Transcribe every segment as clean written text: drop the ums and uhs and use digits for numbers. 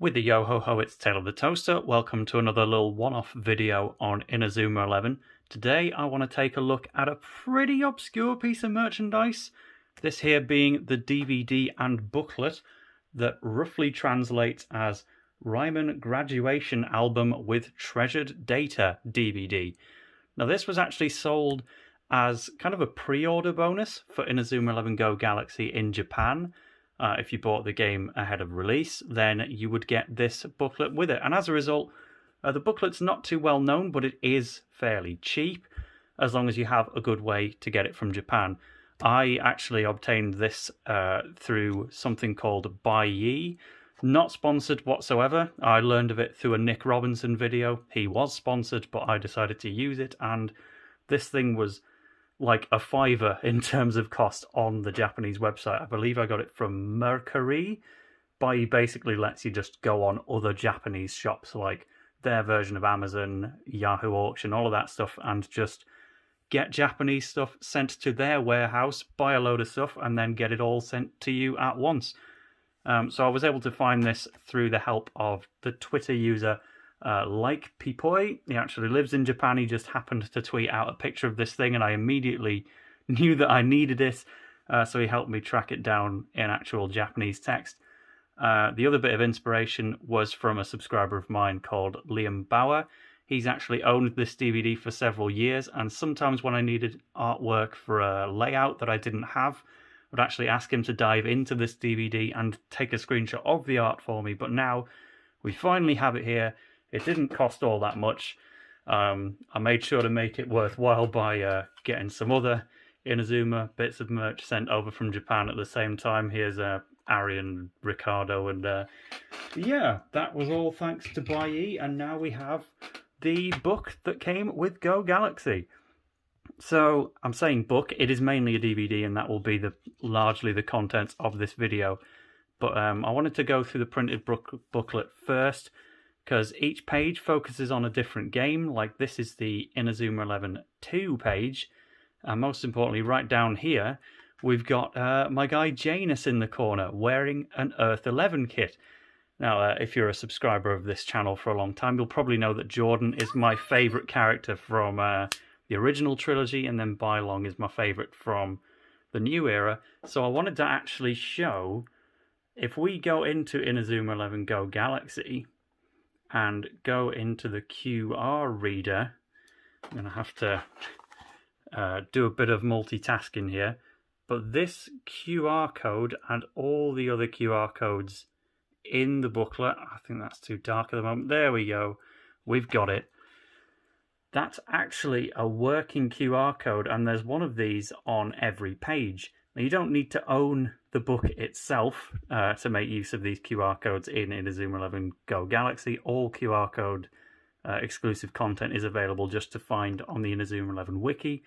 With the yo-ho-ho, it's Tale of the Toaster. Welcome to another little one-off video on Inazuma 11. Today I want to take a look at a pretty obscure piece of merchandise. This here being the DVD and booklet that roughly translates as Raimon Graduation Album with Treasured Data DVD. Now this was actually sold as kind of a pre-order bonus for Inazuma 11 GO Galaxy in Japan. If you bought the game ahead of release, then you would get this booklet with it. And as a result, the booklet's not too well known, but it is fairly cheap, as long as you have a good way to get it from Japan. I actually obtained this through something called Buyee. Not sponsored whatsoever. I learned of it through a Nick Robinson video. He was sponsored, but I decided to use it, and this thing was like a $5 in terms of cost on the Japanese website. I believe I got it from Mercury. Buyee basically lets you just go on other Japanese shops, like their version of Amazon, Yahoo Auction, all of that stuff, and just get Japanese stuff sent to their warehouse, buy a load of stuff, and then get it all sent to you at once. So I was able to find this through the help of the Twitter user Like Pipoi. He actually lives in Japan. He just happened to tweet out a picture of this thing, and I immediately knew that I needed it. So he helped me track it down in actual Japanese text. The other bit of inspiration was from a subscriber of mine called Liam Bauer. He's actually owned this DVD for several years, and sometimes when I needed artwork for a layout that I didn't have, I would actually ask him to dive into this DVD and take a screenshot of the art for me. But now we finally have it here. It didn't cost all that much. I made sure to make it worthwhile by getting some other Inazuma bits of merch sent over from Japan at the same time. Here's Arian, Ricardo, and yeah, that was all thanks to Buyee, and now we have the book that came with Go Galaxy. So I'm saying book, it is mainly a DVD, and that will be largely the contents of this video. But I wanted to go through the printed booklet first, because each page focuses on a different game. Like this is the Inazuma 11 2 page, and most importantly, right down here, we've got my guy Janus in the corner wearing an Earth 11 kit. Now, if you're a subscriber of this channel for a long time, you'll probably know that Jordan is my favourite character from the original trilogy, and then Bylong is my favourite from the new era. So I wanted to actually show, if we go into Inazuma 11 GO Galaxy and go into the QR reader, I'm going to have to do a bit of multitasking here, but this QR code and all the other QR codes in the booklet, I think that's too dark at the moment, there we go, we've got it. That's actually a working QR code, and there's one of these on every page. Now, you don't need to own the book itself to make use of these QR codes in Inazuma 11 GO Galaxy. All QR code exclusive content is available just to find on the Inazuma 11 wiki.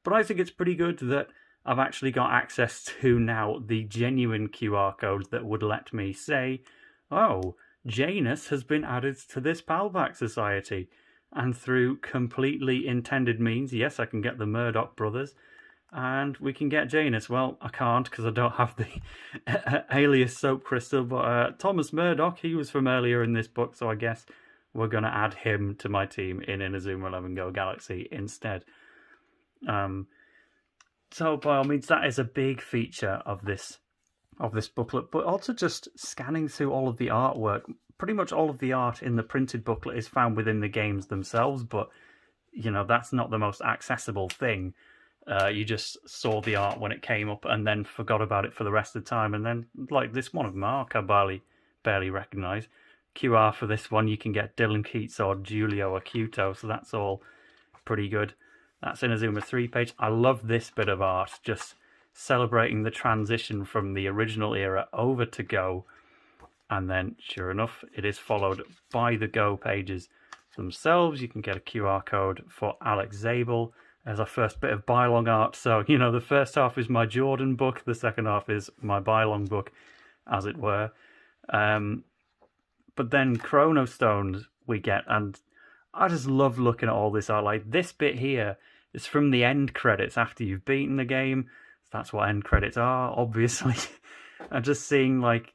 But I think it's pretty good that I've actually got access to now the genuine QR codes that would let me say, oh, Janus has been added to this Palpak Society. And through completely intended means, yes, I can get the Murdoch brothers, and we can get Janus. Well, I can't because I don't have the alias Soap Crystal, but Thomas Murdoch, he was from earlier in this book, so I guess we're going to add him to my team in Inazuma 11 GO Galaxy instead. So by all means, that is a big feature of this booklet, but also just scanning through all of the artwork. Pretty much all of the art in the printed booklet is found within the games themselves, but you know, that's not the most accessible thing. You just saw the art when it came up and then forgot about it for the rest of the time, and then like this one of Mark I barely recognise. QR for this one, you can get Dylan Keats or Julio Acuto, so that's all pretty good. That's Inazuma 3 page. I love this bit of art, just celebrating the transition from the original era over to Go. And then, sure enough, it is followed by the Go pages themselves. You can get a QR code for Alex Zabel as our first bit of Bylong art. So, you know, the first half is my Jordan book. The second half is my Bylong book, as it were. But then Chrono Stones we get, and I just love looking at all this art. Like, this bit here is from the end credits after you've beaten the game. That's what end credits are, obviously. And just seeing, like,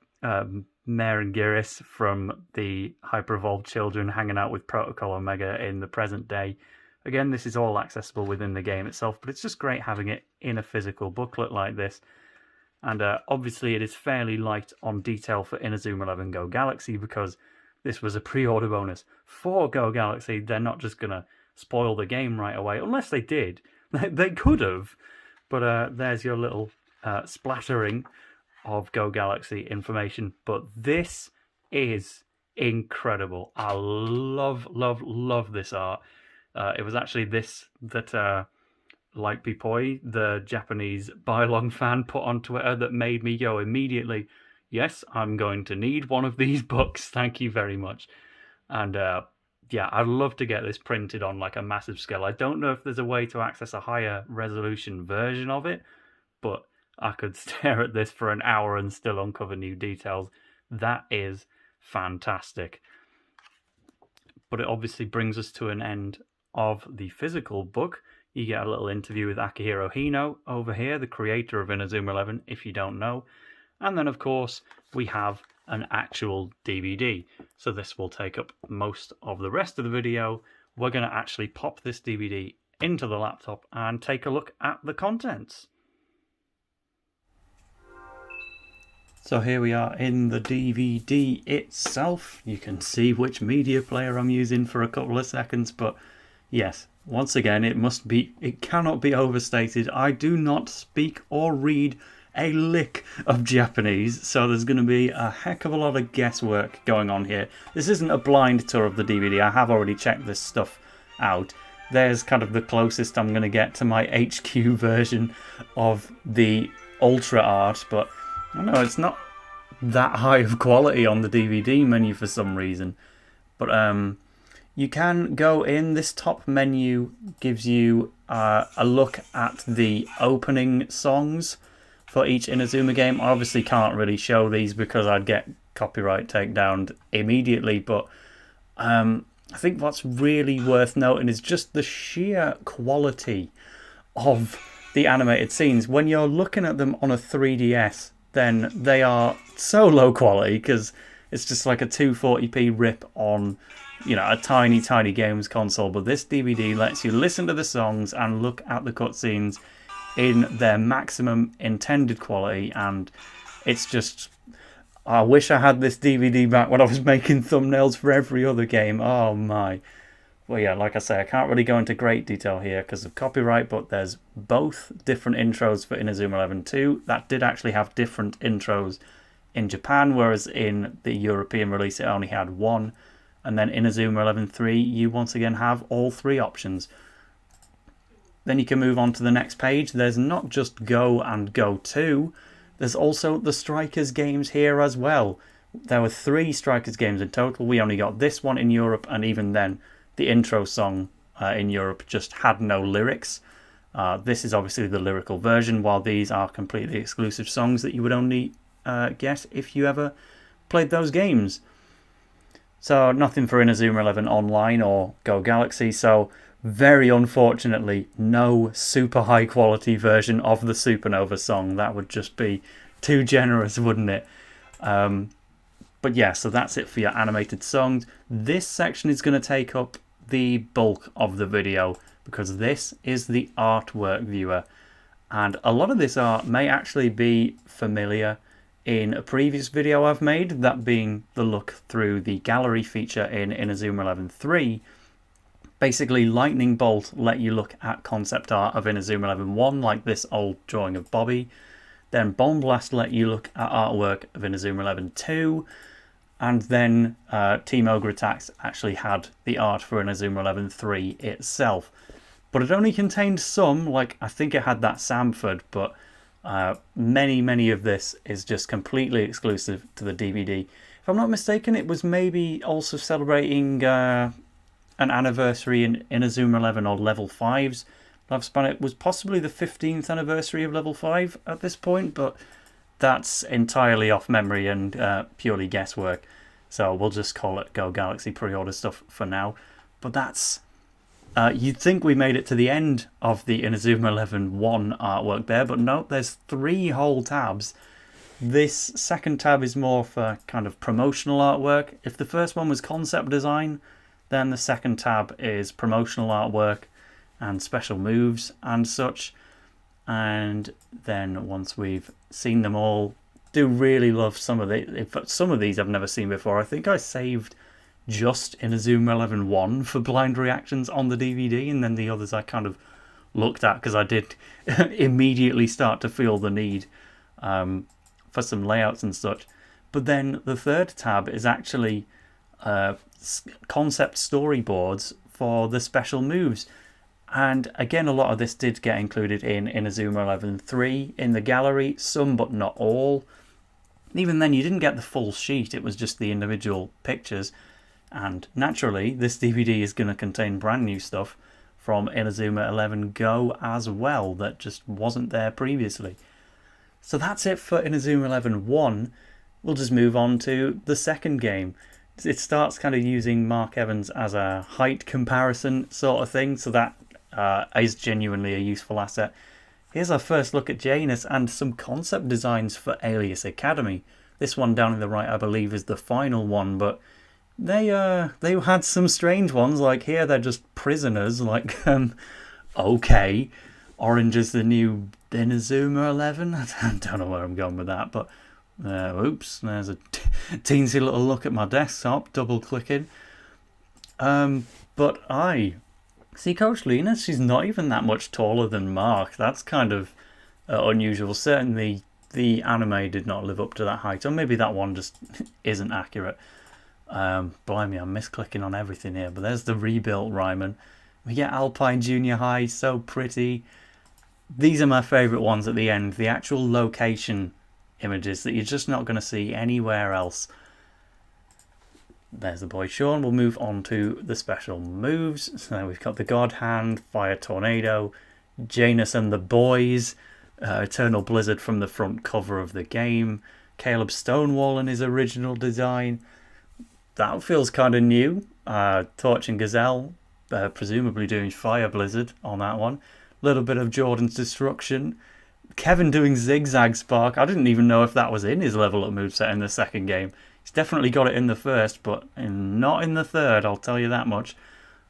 Mare and Giris from the Hyper Evolved Children hanging out with Protocol Omega in the present day. Again, this is all accessible within the game itself, but it's just great having it in a physical booklet like this. And obviously it is fairly light on detail for Inazuma 11 GO Galaxy because this was a pre-order bonus for Go Galaxy. They're not just going to spoil the game right away, unless they did. They could have, but there's your little splattering of Go Galaxy information. But this is incredible. I love, love, love this art. It was actually this that Like Pipoi, the Japanese Bylong fan, put on Twitter that made me go immediately, yes, I'm going to need one of these books. Thank you very much. And yeah, I'd love to get this printed on like a massive scale. I don't know if there's a way to access a higher resolution version of it, but I could stare at this for an hour and still uncover new details. That is fantastic. But it obviously brings us to an end of the physical book. You get a little interview with Akihiro Hino over here, the creator of Inazuma 11, if you don't know. And then, of course, we have an actual DVD. So this will take up most of the rest of the video. We're going to actually pop this DVD into the laptop and take a look at the contents. So here we are in the DVD itself. You can see which media player I'm using for a couple of seconds, but yes, once again, it cannot be overstated. I do not speak or read a lick of Japanese, so there's going to be a heck of a lot of guesswork going on here. This isn't a blind tour of the DVD. I have already checked this stuff out. There's kind of the closest I'm going to get to my HQ version of the Ultra art, but I don't know, it's not that high of quality on the DVD menu for some reason. But you can go in. This top menu gives you a look at the opening songs for each Inazuma game. I obviously can't really show these because I'd get copyright takedown immediately, but I think what's really worth noting is just the sheer quality of the animated scenes. When you're looking at them on a 3DS, then they are so low quality because it's just like a 240p rip on, you know, a tiny, tiny games console. But this DVD lets you listen to the songs and look at the cutscenes in their maximum intended quality, and it's just, I wish I had this DVD back when I was making thumbnails for every other game. Oh my. Well, yeah, like I say, I can't really go into great detail here because of copyright, but there's both different intros for Inazuma 11 2. That did actually have different intros in Japan, whereas in the European release it only had one. And then Inazuma 11 3, you once again have all three options. Then you can move on to the next page. There's not just Go and Go 2, there's also the Strikers games here as well. There were 3 Strikers games in total. We only got this one in Europe, and even then, the intro song in Europe just had no lyrics. This is obviously the lyrical version, while these are completely exclusive songs that you would only get if you ever played those games. So nothing for Inazuma 11 Online or Go Galaxy, so very unfortunately no super high quality version of the Supernova song. That would just be too generous, wouldn't it? But yeah, so that's it for your animated songs. This section is going to take up the bulk of the video because this is the artwork viewer, and a lot of this art may actually be familiar in a previous video I've made, that being the look through the gallery feature in Inazuma 11 3. Basically, Lightning Bolt let you look at concept art of Inazuma 11 1, like this old drawing of Bobby. Then Bomb Blast let you look at artwork of Inazuma 11 2. And then Team Ogre Attacks actually had the art for Inazuma 11 3 itself. But it only contained some, like I think it had that Samford, but many of this is just completely exclusive to the DVD. If I'm not mistaken, it was maybe also celebrating an anniversary in Inazuma 11 or Level 5's lifespan. It was possibly the 15th anniversary of Level 5 at this point, but that's entirely off memory and purely guesswork. So we'll just call it Go Galaxy pre-order stuff for now. But that's... you'd think we made it to the end of the Inazuma 11 1 artwork there, but no, there's 3 whole tabs This second tab is more for kind of promotional artwork. If the first one was concept design, then the second tab is promotional artwork and special moves and such. And then once we've seen them all, do really love some of these I've never seen before. I think I saved just Inazuma 11 1 for blind reactions on the DVD, and then the others I kind of looked at because I did immediately start to feel the need for some layouts and such. But then the third tab is actually concept storyboards for the special moves. And again, a lot of this did get included in Inazuma 11 3 in the gallery, some but not all. Even then, you didn't get the full sheet, it was just the individual pictures. And naturally, this DVD is going to contain brand new stuff from Inazuma 11 GO as well that just wasn't there previously. So that's it for Inazuma 11 1. We'll just move on to the second game. It starts kind of using Mark Evans as a height comparison sort of thing, so that is genuinely a useful asset. Here's our first look at Janus and some concept designs for Alias Academy. This one down in the right, I believe, is the final one, but they had some strange ones. Like here, they're just prisoners. Like, okay, orange is the new Inazuma 11. I don't know where I'm going with that, but oops, there's a teensy little look at my desktop, double clicking. But I see Coach Lena, she's not even that much taller than Mark. That's kind of unusual. Certainly the anime did not live up to that height, or maybe that one just isn't accurate. Blimey, I'm misclicking on everything here, but there's the rebuilt Raimon. We get Alpine Junior High, so pretty. These are my favourite ones at the end, the actual location images that you're just not going to see anywhere else. There's the boy Sean. We'll move on to the special moves. So we've got the God Hand, Fire Tornado, Janus and the Boys, Eternal Blizzard from the front cover of the game, Caleb Stonewall in his original design. That feels kind of new. Torch and Gazelle, presumably doing Fire Blizzard on that one. A little bit of Jordan's Destruction. Kevin doing Zigzag Spark. I didn't even know if that was in his level up moveset in the second game. He's definitely got it in the first, but not in the third, I'll tell you that much.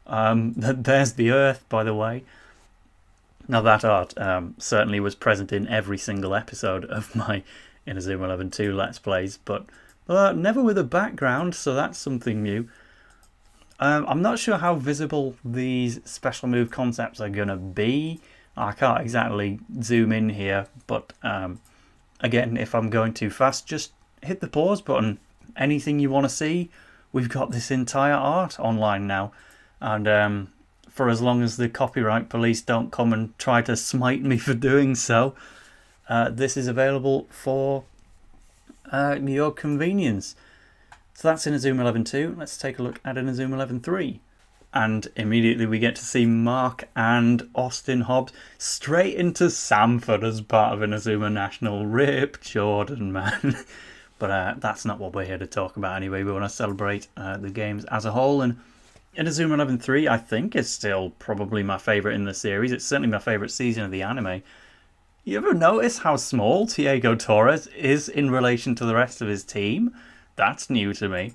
There's the Earth, by the way. Now that art certainly was present in every single episode of my Inazuma 11 2 Let's Plays, but never with a background, so that's something new. I'm not sure how visible these special move concepts are going to be. I can't exactly zoom in here, but again, if I'm going too fast, just hit the pause button. Anything you want to see, we've got this entire art online now, and for as long as the copyright police don't come and try to smite me for doing so, this is available for your convenience. So that's Inazuma 11 2. Let's take a look at Inazuma 11 3. And immediately we get to see Mark and Austin Hobbs straight into Sanford as part of Inazuma National. Rip Jordan, man. But that's not what we're here to talk about anyway. We want to celebrate the games as a whole. And Inazuma 11 3, I think, is still probably my favourite in the series. It's certainly my favourite season of the anime. You ever notice how small Diego Torres is in relation to the rest of his team? That's new to me.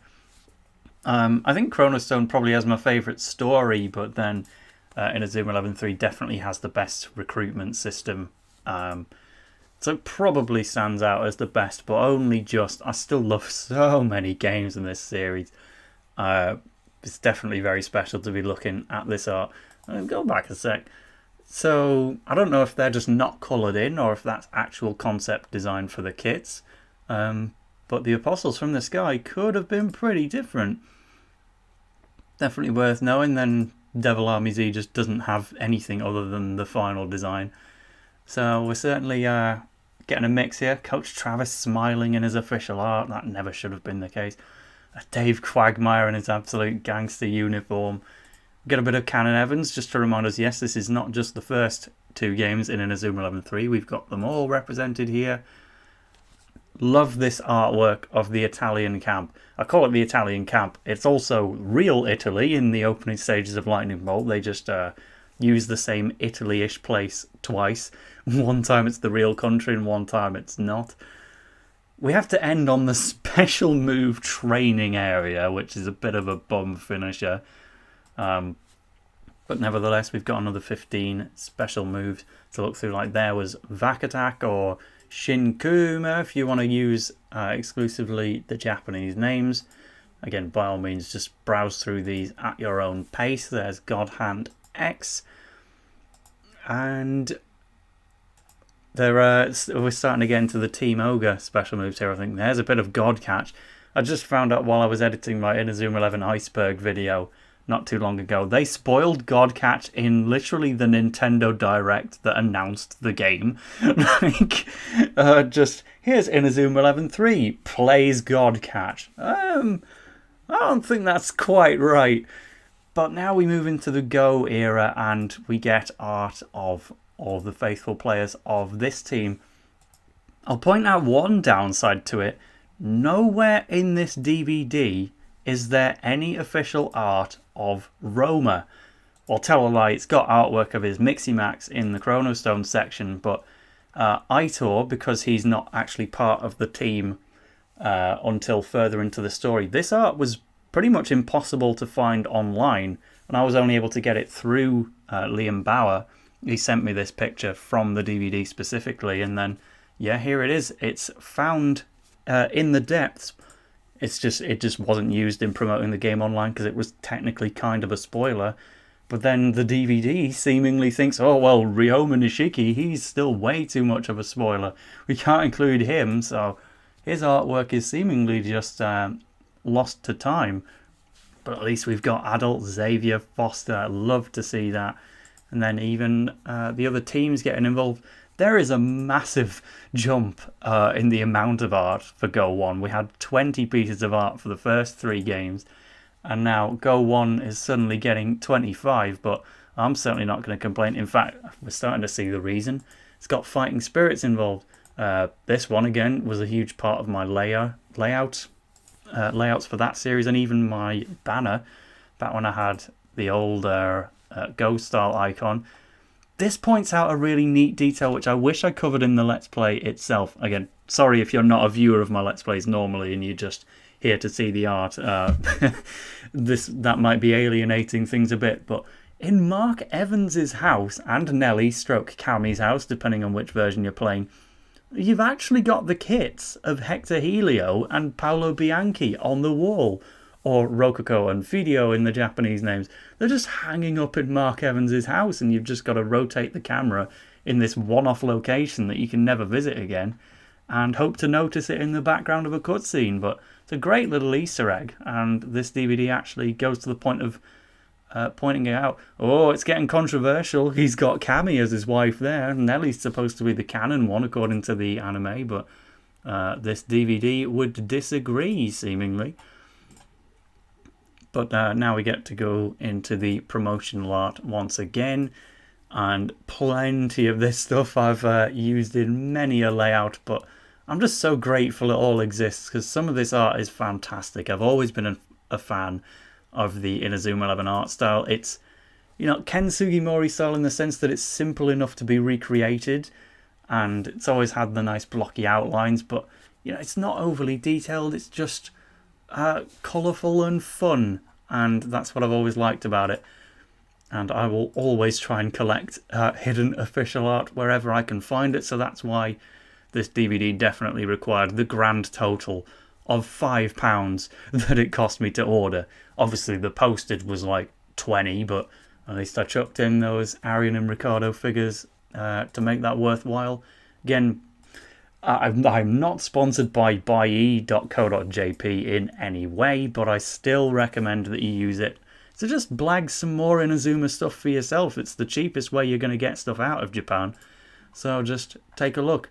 I think Chronostone probably has my favourite story, but then Inazuma 11 3 definitely has the best recruitment system. So it probably stands out as the best, but only just. I still love so many games in this series. It's definitely very special to be looking at this art. Go back a sec. So I don't know if they're just not coloured in or if that's actual concept design for the kits. But the Apostles from the Sky could have been pretty different. Definitely worth knowing. Then Devil Army Z just doesn't have anything other than the final design. So we're certainly getting a mix here. Coach Travis smiling in his official art. That never should have been the case. Dave Quagmire in his absolute gangster uniform. Get a bit of Canon Evans just to remind us, yes, this is not just the first two games in Inazuma 11 3. We've got them all represented here. Love this artwork of the Italian camp. I call it the Italian camp. It's also real Italy in the opening stages of Lightning Bolt. They just use the same Italy-ish place twice. One time it's the real country and one time it's not. we have to end on the special move training area, which is a bit of a bum finisher. But nevertheless, we've got another 15 special moves to look through. Like there was Vac Attack or Shinkuma, if you want to use exclusively the Japanese names. Again, by all means, just browse through these at your own pace. There's God Hand X. And we're starting to get into the Team Ogre special moves here, I think. There's a bit of God Catch. I just found out while I was editing my Inazuma 11 Iceberg video not too long ago, they spoiled God Catch in literally the Nintendo Direct that announced the game. Like, just, here's Inazuma 11 3, plays God Catch. I don't think that's quite right. But now we move into the Go era and we get art of all the faithful players of this team. I'll point out one downside to it. Nowhere in this DVD is there any official art of Roma. Well, tell a lie, it's got artwork of his Miximax in the Chronostone section, but Aitor, because he's not actually part of the team until further into the story, this art was pretty much impossible to find online, and I was only able to get it through Liam Bauer. He sent me this picture from the DVD specifically, and then, yeah, here it is. It's found in the depths. It just wasn't used in promoting the game online because it was technically kind of a spoiler. But then the DVD seemingly thinks, oh, well, Ryoma Nishiki, he's still way too much of a spoiler. We can't include him, so his artwork is seemingly just lost to time. But at least we've got adult Xavier Foster. I'd love to see that. And then even the other teams getting involved. There is a massive jump in the amount of art for Go 1. We had 20 pieces of art for the first 3 games. And now Go 1 is suddenly getting 25. But I'm certainly not going to complain. In fact, we're starting to see the reason. It's got fighting spirits involved. This one, again, was a huge part of my layouts for that series. And even my banner, back when I had the older Go style icon. This points out a really neat detail which I wish I covered in the Let's Play itself. Again, sorry if you're not a viewer of my Let's Plays normally and you're just here to see the art. That might be alienating things a bit, but in Mark Evans's house and Nelly stroke Cammy's house, depending on which version you're playing, you've actually got the kits of Hector Helio and Paolo Bianchi on the wall. Or Rococo and Fidio in the Japanese names. They're just hanging up in Mark Evans's house, and you've just got to rotate the camera in this one-off location that you can never visit again and hope to notice it in the background of a cutscene. But it's a great little Easter egg, and this DVD actually goes to the point of pointing it out. Oh, it's getting controversial. He's got Cammy as his wife there. Nellie's supposed to be the canon one according to the anime, but this DVD would disagree, seemingly. But now we get to go into the promotional art once again. And plenty of this stuff I've used in many a layout. But I'm just so grateful it all exists because some of this art is fantastic. I've always been a fan of the Inazuma 11 art style. It's, you know, Ken Sugimori style in the sense that it's simple enough to be recreated. And it's always had the nice blocky outlines. But, you know, it's not overly detailed. It's just colourful and fun, and that's what I've always liked about it. And I will always try and collect hidden official art wherever I can find it, so that's why this DVD definitely required the grand total of £5 that it cost me to order. Obviously the postage was like 20, but at least I chucked in those Arian and Ricardo figures to make that worthwhile. Again, I'm not sponsored by buye.co.jp in any way, but I still recommend that you use it to just blag some more Inazuma stuff for yourself. It's the cheapest way you're going to get stuff out of Japan. So just take a look.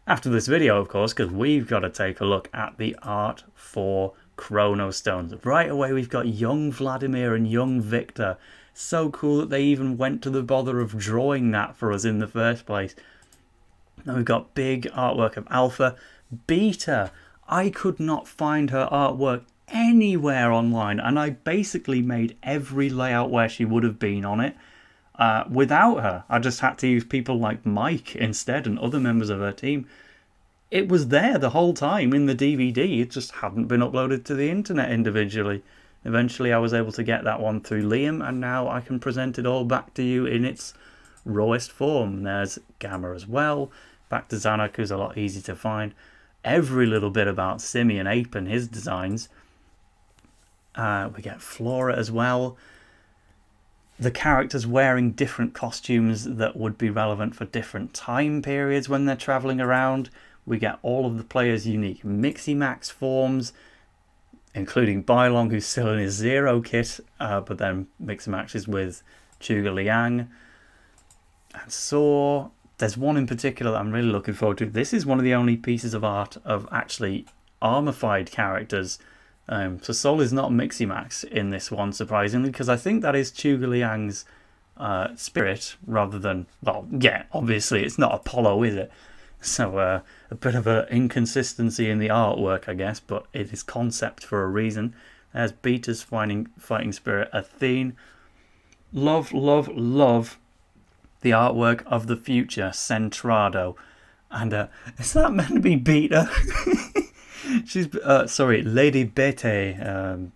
After this video, of course, because we've got to take a look at the art for Chronostones. Right away, we've got young Vladimir and young Victor. So cool that they even went to the bother of drawing that for us in the first place. Now we've got big artwork of Alpha. Beta, I could not find her artwork anywhere online, and I basically made every layout where she would have been on it without her. I just had to use people like Mike instead and other members of her team. it was there the whole time in the DVD. It just hadn't been uploaded to the internet individually. Eventually I was able to get that one through Liam, and now I can present it all back to you in its rawest form. There's Gamma as well. Back to Zanuck, who's a lot easier to find. Every little bit about Simian Ape and his designs. We get Flora as well. The characters wearing different costumes that would be relevant for different time periods when they're travelling around. We get all of the players' unique Mixie-Max forms, including Bylong, who's still in his Zero kit, but then Mix-and-Matches with Chuga Liang. And Saw. There's one in particular that I'm really looking forward to. This is one of the only pieces of art of actually armorified characters. So Sol is not Mixie-Max in this one, surprisingly, because I think that is Chuga Liang's spirit rather than... Well, yeah, obviously it's not Apollo, is it? So a bit of an inconsistency in the artwork, I guess, but it is concept for a reason. There's Beta's fighting spirit, Athene. Love, love, love the artwork of the future, Centrado. And is that meant to be Beta? She's sorry, Lady Bete.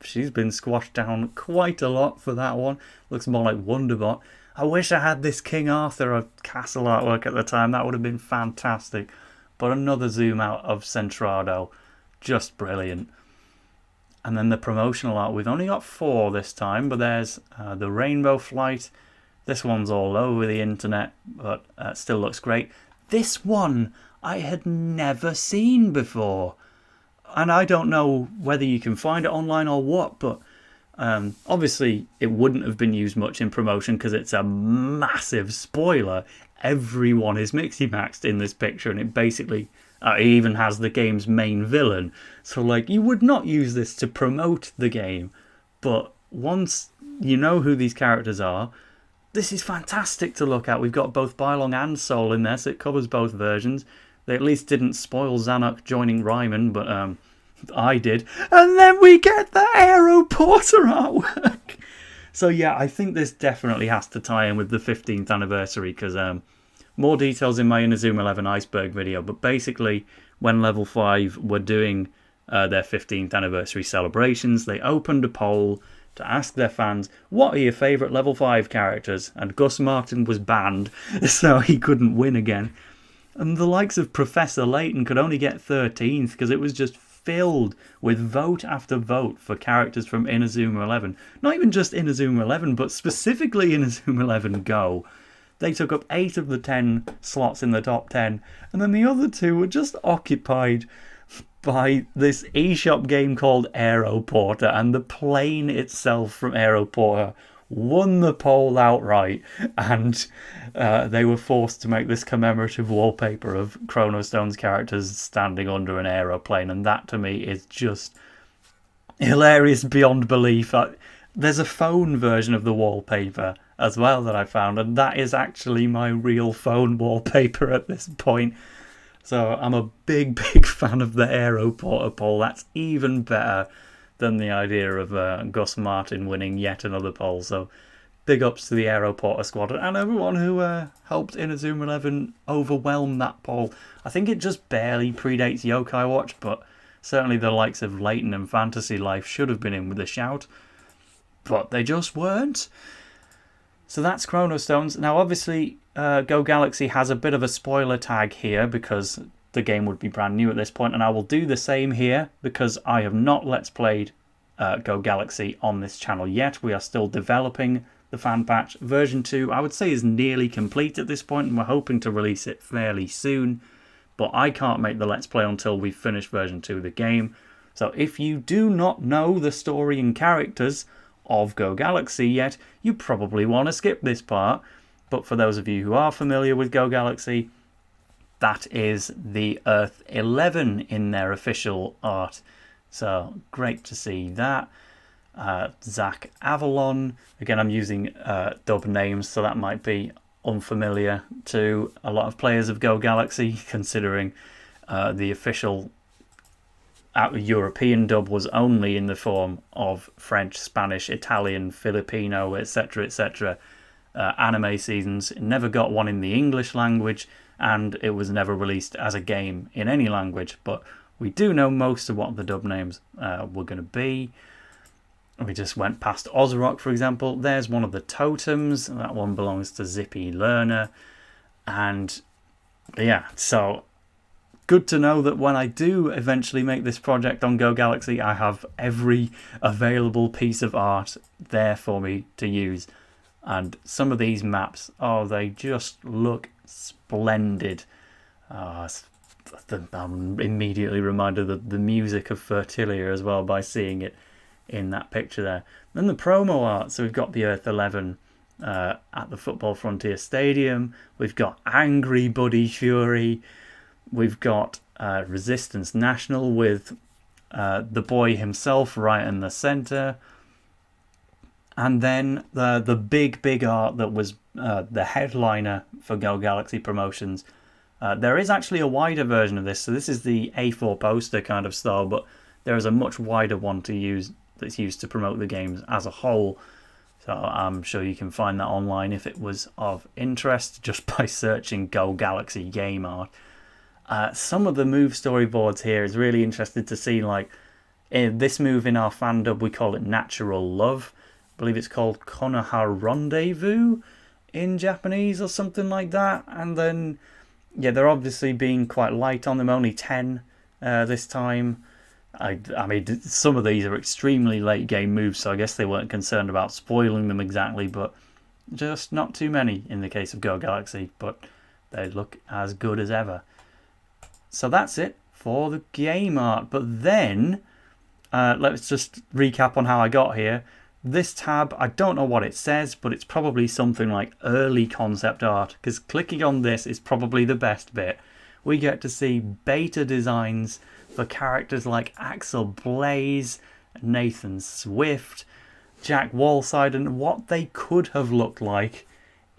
She's been squashed down quite a lot for that one. Looks more like Wonderbot. I wish I had this King Arthur castle artwork at the time. That would have been fantastic. But another zoom out of Centrado. Just brilliant. And then the promotional art. We've only got 4 this time, but there's the Rainbow Flight. This one's all over the internet, but still looks great. This one I had never seen before. And I don't know whether you can find it online or what, but obviously it wouldn't have been used much in promotion because it's a massive spoiler. Everyone is Mixie-Maxed in this picture, and it basically it even has the game's main villain. So like, you would not use this to promote the game, but once you know who these characters are, this is fantastic to look at. We've got both Bylong and Sol in there, so it covers both versions. They at least didn't spoil Zanuck joining Raimon, but I did. And then we get the Aeroporter artwork. So yeah, I think this definitely has to tie in with the 15th anniversary, because more details in my Inazuma 11 Iceberg video, but basically when Level 5 were doing their 15th anniversary celebrations, they opened a poll to ask their fans, what are your favourite Level 5 characters? And Gus Martin was banned, so he couldn't win again. And the likes of Professor Layton could only get 13th because it was just filled with vote after vote for characters from Inazuma 11. Not even just Inazuma 11, but specifically Inazuma 11 GO. They took up 8 of the 10 slots in the top 10, and then the other 2 were just occupied by this eShop game called Aeroporter, and the plane itself from Aeroporter won the poll outright, and they were forced to make this commemorative wallpaper of Chronostone's characters standing under an aeroplane, and that to me is just hilarious beyond belief. There's a phone version of the wallpaper as well that I found, and that is actually my real phone wallpaper at this point. So I'm a big fan of the Aeroporter poll. That's even better than the idea of Gus Martin winning yet another poll. So big ups to the Aeroporter squadron and everyone who helped Inazuma 11 overwhelm that poll. I think it just barely predates Yokai Watch, but certainly the likes of Layton and Fantasy Life should have been in with a shout, but they just weren't. So that's Chronostones. Now obviously Go Galaxy has a bit of a spoiler tag here because the game would be brand new at this point, and I will do the same here because I have not Let's Played Go Galaxy on this channel yet. We are still developing the fan patch. Version 2, I would say, is nearly complete at this point, and we're hoping to release it fairly soon, but I can't make the Let's Play until we've finished version 2 of the game. So if you do not know the story and characters of Go Galaxy yet, you probably want to skip this part, but for those of you who are familiar with Go Galaxy, that is the Earth 11 in their official art. So great to see that. Zach Avalon. Again, I'm using dub names, so that might be unfamiliar to a lot of players of Go Galaxy, considering the official European dub was only in the form of French, Spanish, Italian, Filipino, etc., etc. Anime seasons. It never got one in the English language. and it was never released as a game in any language, but we do know most of what the dub names were going to be. We just went past Ozrock, for example. There's one of the totems. That one belongs to Zippy Learner. And yeah, so good to know that when I do eventually make this project on Go Galaxy, I have every available piece of art there for me to use. And some of these maps, oh, they just look splendid. I'm immediately reminded of the music of Fertilia as well by seeing it in that picture there. Then the promo art, so we've got the Earth 11 at the Football Frontier Stadium. We've got Angry Buddy Fury. We've got Resistance National with the boy himself right in the centre. And then the big art that was the headliner for Go Galaxy promotions. There is actually a wider version of this. So this is the A4 poster kind of style, but there is a much wider one to use that's used to promote the games as a whole. So I'm sure you can find that online if it was of interest, just by searching Go Galaxy game art. Some of the move storyboards here is really interesting to see. Like in this move in our fan dub, we call it Natural Love. I believe it's called Konoha Rendezvous in Japanese or something like that. And then, yeah, they're obviously being quite light on them, only 10 this time. I mean, some of these are extremely late game moves, so I guess they weren't concerned about spoiling them exactly, but just not too many in the case of Go Galaxy, but they look as good as ever. So that's it for the game art. But then, let's just recap on how I got here. This tab, I don't know what it says, but it's probably something like early concept art, because clicking on this is probably the best bit. We get to see beta designs for characters like Axel Blaze, Nathan Swift, Jack Wallside, and what they could have looked like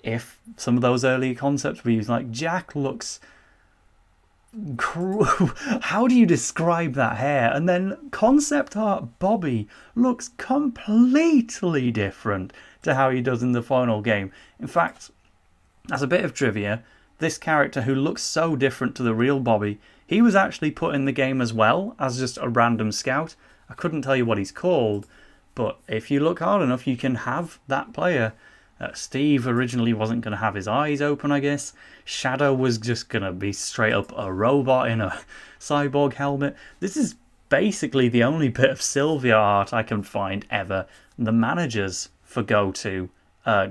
if some of those early concepts were used. Like Jack looks... How do you describe that hair? And then concept art Bobby looks completely different to how he does in the final game. In fact, as a bit of trivia, this character who looks so different to the real Bobby, he was actually put in the game as well as just a random scout. I couldn't tell you what he's called, but if you look hard enough, you can have that player. Steve originally wasn't going to have his eyes open, I guess. Shadow was just going to be straight up a robot in a cyborg helmet. This is basically the only bit of Sylvia art I can find ever. The managers for Go2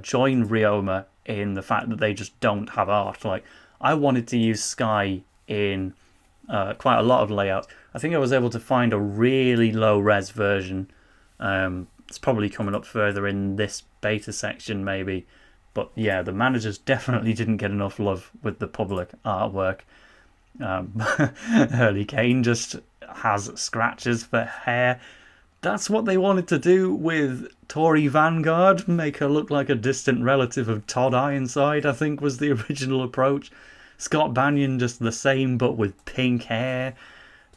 join Ryoma in the fact that they just don't have art. Like, I wanted to use Sky in quite a lot of layouts. I think I was able to find a really low res version. It's probably coming up further in this beta section maybe, but yeah, the managers definitely didn't get enough love with the public artwork. Hurley Kane just has scratches for hair. That's what they wanted to do with Tori Vanguard, make her look like a distant relative of Todd Ironside, I think was the original approach. Scott Banyan just the same but with pink hair.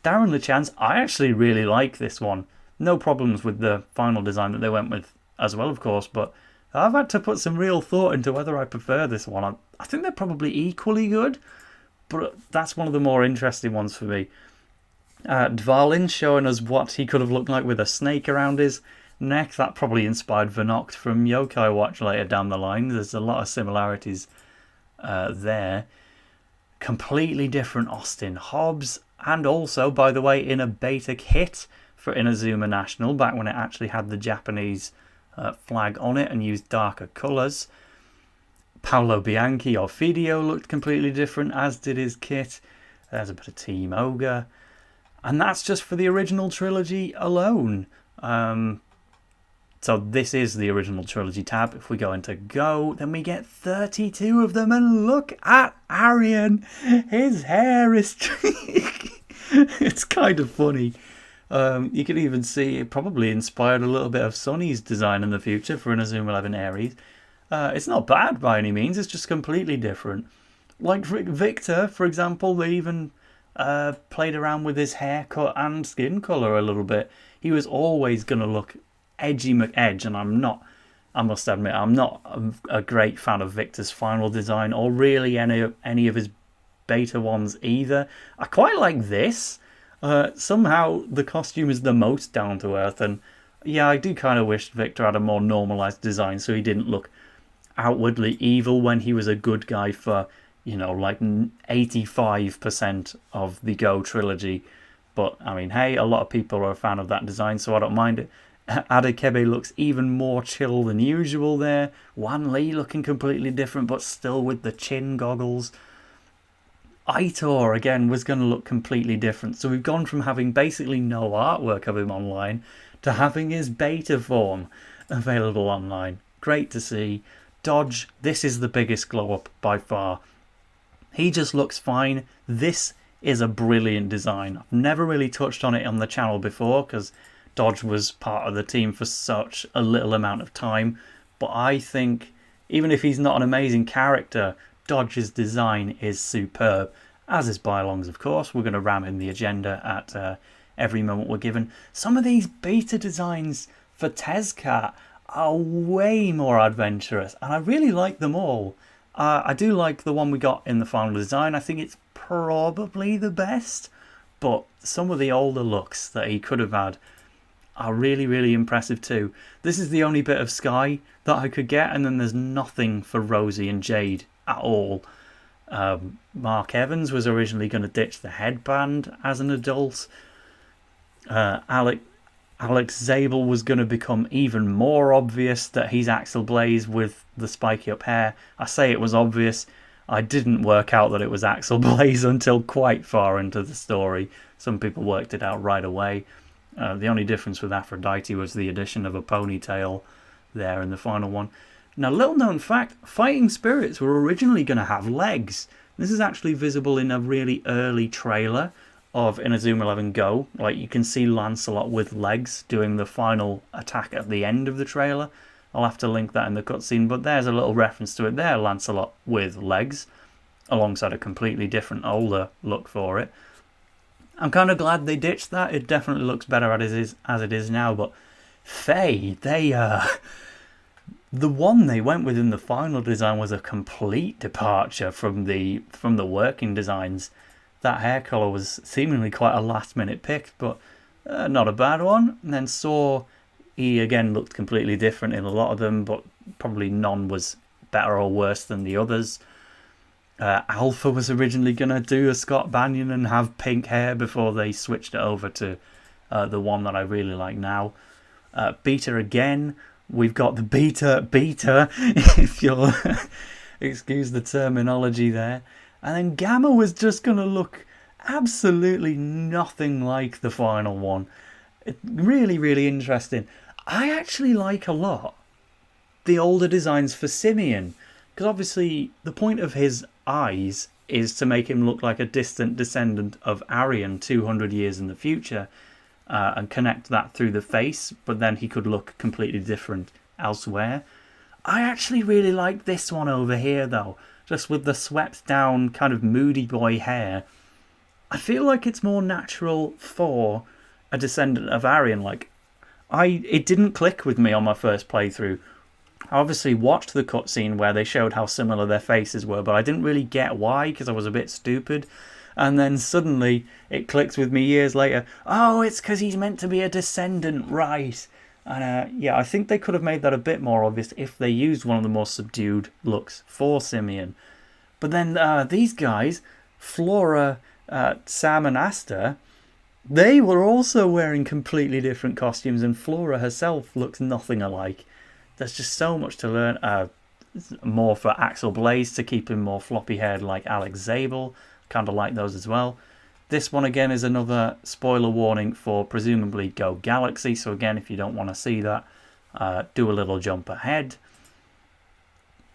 Darren LeChance, I actually really like this one. No problems with the final design that they went with as well, of course, but I've had to put some real thought into whether I prefer this one. I think they're probably equally good, but that's one of the more interesting ones for me. Dvalin showing us what he could have looked like with a snake around his neck. That probably inspired Vernoct from Yokai Watch later down the line. There's a lot of similarities there. Completely different Austin Hobbs, and also, by the way, in a beta kit for Inazuma National, back when it actually had the Japanese flag on it and used darker colours. Paolo Bianchi or Fidio looked completely different, as did his kit. There's a bit of Team Ogre. And that's just for the original trilogy alone. So this is the original trilogy tab. If we go into Go, then we get 32 of them. And look at Arian. His hair is... It's kind of funny. You can even see it probably inspired a little bit of Sonny's design in the future for Inazuma 11 Aries. It's not bad by any means, it's just completely different. Like Victor, for example, they even played around with his haircut and skin colour a little bit. He was always going to look edgy McEdge, and I must admit, I'm not a great fan of Victor's final design or really any of his beta ones either. I quite like this. Somehow the costume is the most down to earth, and yeah, I do kind of wish Victor had a more normalized design so he didn't look outwardly evil when he was a good guy for, you know, like 85% of the Go trilogy. But I mean, hey, a lot of people are a fan of that design, so I don't mind it. Adekebe looks even more chill than usual there. Wan Lee looking completely different, but still with the chin goggles. Aitor, again, was going to look completely different. So we've gone from having basically no artwork of him online to having his beta form available online. Great to see. Dodge, this is the biggest glow up by far. He just looks fine. This is a brilliant design. I've never really touched on it on the channel before because Dodge was part of the team for such a little amount of time. But I think, even if he's not an amazing character, Dodge's design is superb. As is Bylong's, of course. We're going to ram in the agenda at every moment we're given. Some of these beta designs for Tezcat are way more adventurous, and I really like them all. I do like the one we got in the final design. I think it's probably the best, but some of the older looks that he could have had are really, really impressive too. This is the only bit of Sky that I could get, and then there's nothing for Rosie and Jade at all. Mark Evans was originally going to ditch the headband as an adult. Alex Zabel was going to become even more obvious that he's Axel Blaze with the spiky up hair. I say it was obvious. I didn't work out that it was Axel Blaze until quite far into the story. Some people worked it out right away. The only difference with Aphrodite was the addition of a ponytail there in the final one. Now, little known fact, fighting spirits were originally going to have legs. This is actually visible in a really early trailer of Inazuma 11 Go. Like, you can see Lancelot with legs doing the final attack at the end of the trailer. I'll have to link that in the cutscene, but there's a little reference to it there, Lancelot with legs, alongside a completely different older look for it. I'm kind of glad they ditched that. It definitely looks better as it is now, but Faye, the one they went with in the final design was a complete departure from the working designs. That hair colour was seemingly quite a last minute pick, but not a bad one. And then Saw, he again looked completely different in a lot of them, but probably none was better or worse than the others. Alpha was originally going to do a Scott Banyan and have pink hair before they switched it over to the one that I really like now. Beta again. We've got the beta, if you'll excuse the terminology there. And then Gamma was just going to look absolutely nothing like the final one. Really, really interesting. I actually like a lot the older designs for Simeon, because obviously the point of his eyes is to make him look like a distant descendant of Arion 200 years in the future. And connect that through the face, but then he could look completely different elsewhere. I actually really like this one over here though, just with the swept down kind of moody boy hair. I feel like it's more natural for a descendant of Arion. Like, it didn't click with me on my first playthrough. I obviously watched the cutscene where they showed how similar their faces were, but I didn't really get why, because I was a bit stupid. And then suddenly it clicked with me years later. Oh, it's because he's meant to be a descendant, right? And yeah, I think they could have made that a bit more obvious if they used one of the more subdued looks for Simeon. But then these guys, Flora, Sam and Asta, they were also wearing completely different costumes, and Flora herself looks nothing alike. There's just so much to learn. More for Axel Blaze to keep him more floppy haired like Alex Zabel. Kind of like those as well. This one again is another spoiler warning for presumably Go Galaxy, so again, if you don't want to see that, do a little jump ahead.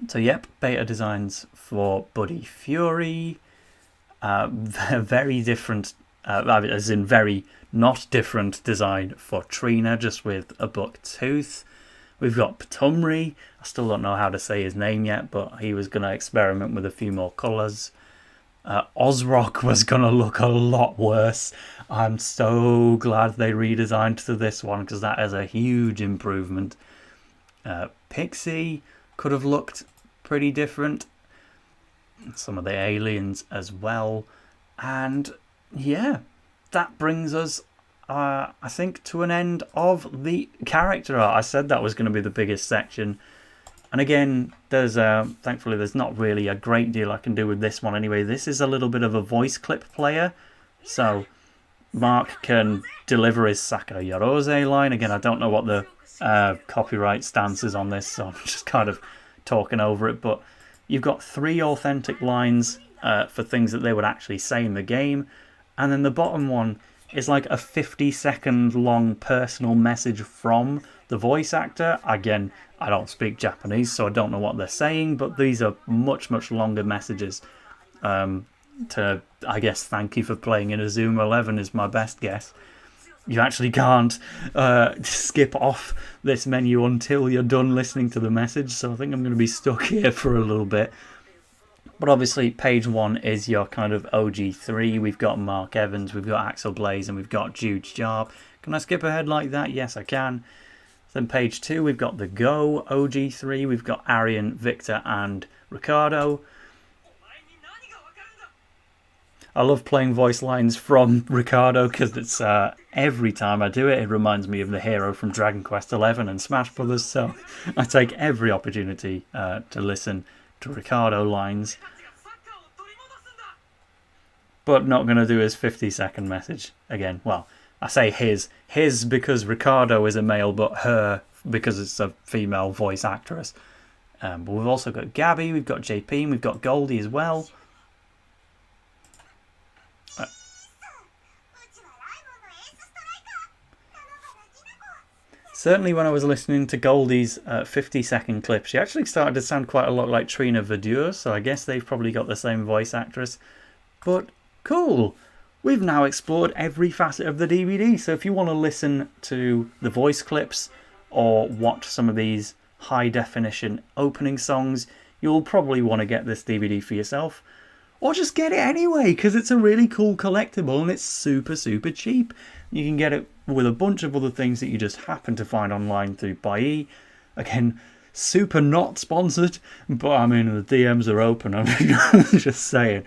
So yep, beta designs for Buddy Fury. Very different, as in very not different design for Trina, just with a buck tooth. We've got Ptumri. I still don't know how to say his name yet, but he was going to experiment with a few more colours. Ozrock was going to look a lot worse. I'm so glad they redesigned to this one, because that is a huge improvement. Pixie could have looked pretty different. some of the aliens as well. And yeah, that brings us, I think, to an end of the character art. I said that was going to be the biggest section. And again, there's thankfully there's not really a great deal I can do with this one anyway. This is a little bit of a voice clip player. So Mark can deliver his Saka Yorose line. Again, I don't know what the copyright stance is on this, so I'm just kind of talking over it. But you've got 3 authentic lines for things that they would actually say in the game. And then the bottom one is like a 50-second long personal message from the voice actor. Again, I don't speak Japanese, so I don't know what they're saying, but these are much, much longer messages. To, I guess, thank you for playing Inazuma 11 is my best guess. You actually can't skip off this menu until you're done listening to the message, so I think I'm going to be stuck here for a little bit. But obviously, page 1 is your kind of OG3. We've got Mark Evans, we've got Axel Blaze, and we've got Jude Sharp. Can I skip ahead like that? Yes, I can. Then page 2, we've got the Go OG3. We've got Arian, Victor, and Ricardo. I love playing voice lines from Ricardo because it's every time I do it, it reminds me of the hero from Dragon Quest XI and Smash Brothers. So I take every opportunity to listen to Ricardo lines, but not going to do his 50-second message again. Well, I say his because Ricardo is a male, but her because it's a female voice actress. But we've also got Gabby, we've got JP, and we've got Goldie as well. Certainly when I was listening to Goldie's 50-second clip, she actually started to sound quite a lot like Trina Verdure, so I guess they've probably got the same voice actress. But cool! We've now explored every facet of the DVD, so if you want to listen to the voice clips or watch some of these high-definition opening songs, you'll probably want to get this DVD for yourself. Or just get it anyway, because it's a really cool collectible and it's super, super cheap. You can get it with a bunch of other things that you just happen to find online through Buyee. Again, super not sponsored, but I mean, the DMs are open, I'm just saying.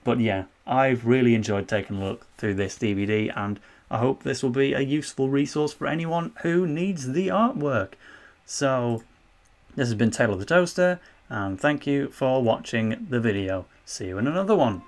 But yeah, I've really enjoyed taking a look through this DVD, and I hope this will be a useful resource for anyone who needs the artwork. So, this has been Tale of the Toaster, and thank you for watching the video. See you in another one.